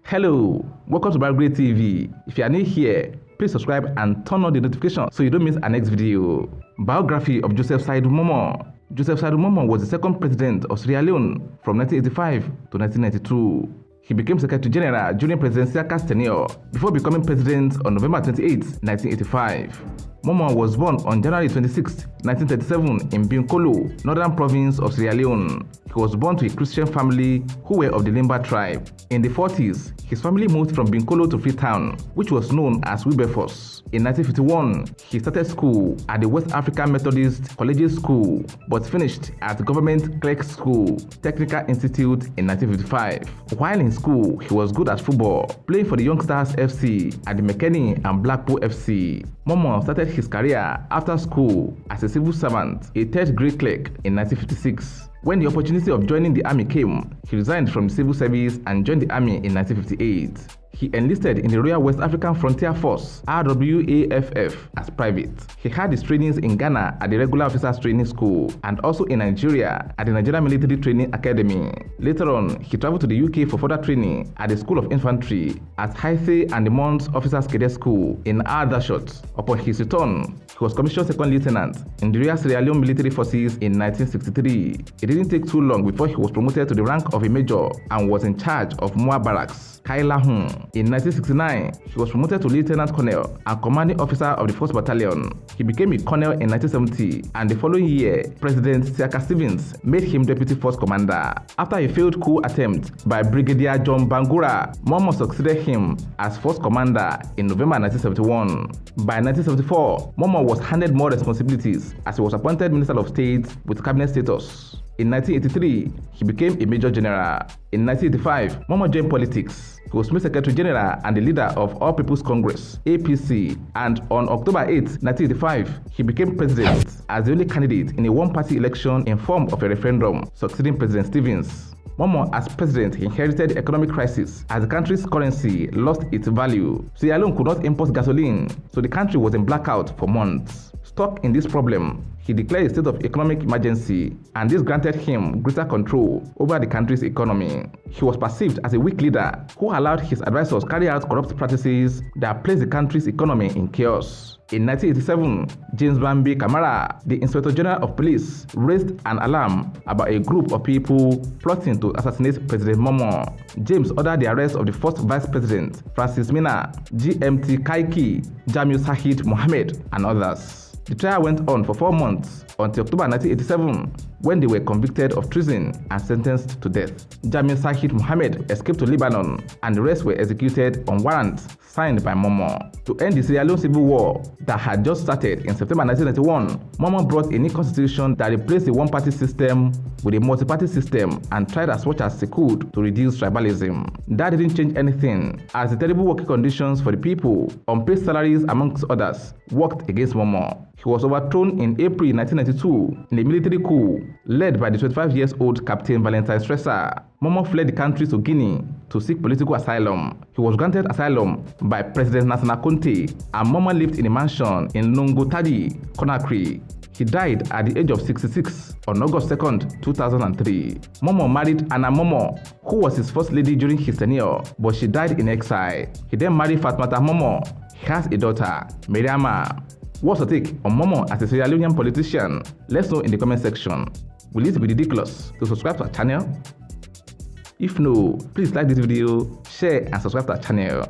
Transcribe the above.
Hello, welcome to Bible TV. If you are new here, please subscribe and turn on the notification so you don't miss our next video. Biography of Joseph Saidu Momoh. Joseph Saidu Momoh was the second president of Sierra Leone from 1985 to 1992. He became Secretary General during President Siaka's tenure before becoming president on November 28, 1985. Momoh was born on January 26, 1937 in Binkolo, northern province of Sierra Leone. He was born to a Christian family who were of the Limba tribe. In the 40s, his family moved from Binkolo to Freetown, which was known as Wilberforce. In 1951, he started school at the West African Methodist Collegiate School, but finished at Government Clerks School, Technical Institute in 1955. While in school, he was good at football, playing for the Youngsters FC at the McKinney and Blackpool FC. Momoh started his career after school as a civil servant, a third-grade clerk in 1956. When the opportunity of joining the army came, he resigned from the civil service and joined the army in 1958. He enlisted in the Royal West African Frontier Force (RWAFF) as private. He had his trainings in Ghana at the Regular Officers Training School and also in Nigeria at the Nigerian Military Training Academy. Later on, he traveled to the UK for further training at the School of Infantry at Hythe and the Mons Officers Cadet School in Aldershot. Upon his return, he was commissioned second lieutenant in the Royal Sierra Leone Military Forces in 1963. It didn't take too long before he was promoted to the rank of a major and was in charge of Moa Barracks, Kailahun. In 1969, he was promoted to lieutenant colonel and commanding officer of the 1st Battalion. He became a colonel in 1970, and the following year, President Siaka Stevens made him deputy force commander. After a failed coup attempt by Brigadier John Bangura, Momoh succeeded him as force commander in November 1971. By 1974, Momoh was handed more responsibilities as he was appointed Minister of State with cabinet status. In 1983, he became a major general. In 1985, Momoh joined politics. He was made Secretary General and the leader of All People's Congress (APC), and on October 8, 1985, he became president as the only candidate in a one-party election in form of a referendum, succeeding President Stevens. Momoh, as president, inherited the economic crisis as the country's currency lost its value. Sierra Leone could not import gasoline, so the country was in blackout for months. Stuck in this problem, he declared a state of economic emergency, and this granted him greater control over the country's economy. He was perceived as a weak leader who allowed his advisors carry out corrupt practices that placed the country's economy in chaos. In 1987, James Bambi Kamara, the Inspector General of Police, raised an alarm about a group of people plotting to assassinate President Momoh. James ordered the arrest of the first Vice President, Francis Mina, GMT Kaiki, Jamil Sahid Mohammed, and others. The trial went on for 4 months until October 1987, when they were convicted of treason and sentenced to death. Jamil Sahid Mohammed escaped to Lebanon, and the rest were executed on warrants signed by Momoh. To end the Sierra Leone Civil War that had just started in September 1991, Momoh brought a new constitution that replaced the one-party system with a multi-party system and tried as much as he could to reduce tribalism. That didn't change anything, as the terrible working conditions for the people, unpaid salaries amongst others, worked against Momoh. He was overthrown in April 1992 in a military coup led by the 25-year-old Captain Valentine Stresser. Momoh fled the country to Guinea to seek political asylum. He was granted asylum by President Nassana Conte, and Momoh lived in a mansion in Longotadi, Conakry. He died at the age of 66 on August 2, 2003. Momoh married Anna Momoh, who was his first lady during his tenure, but she died in exile. He then married Fatmata Momoh. He has a daughter, Miriama. What's your take on Momoh as a Sierra Leonean politician? Let's know in the comment section. Will it be ridiculous to subscribe to our channel? If no, please like this video, share and subscribe to our channel.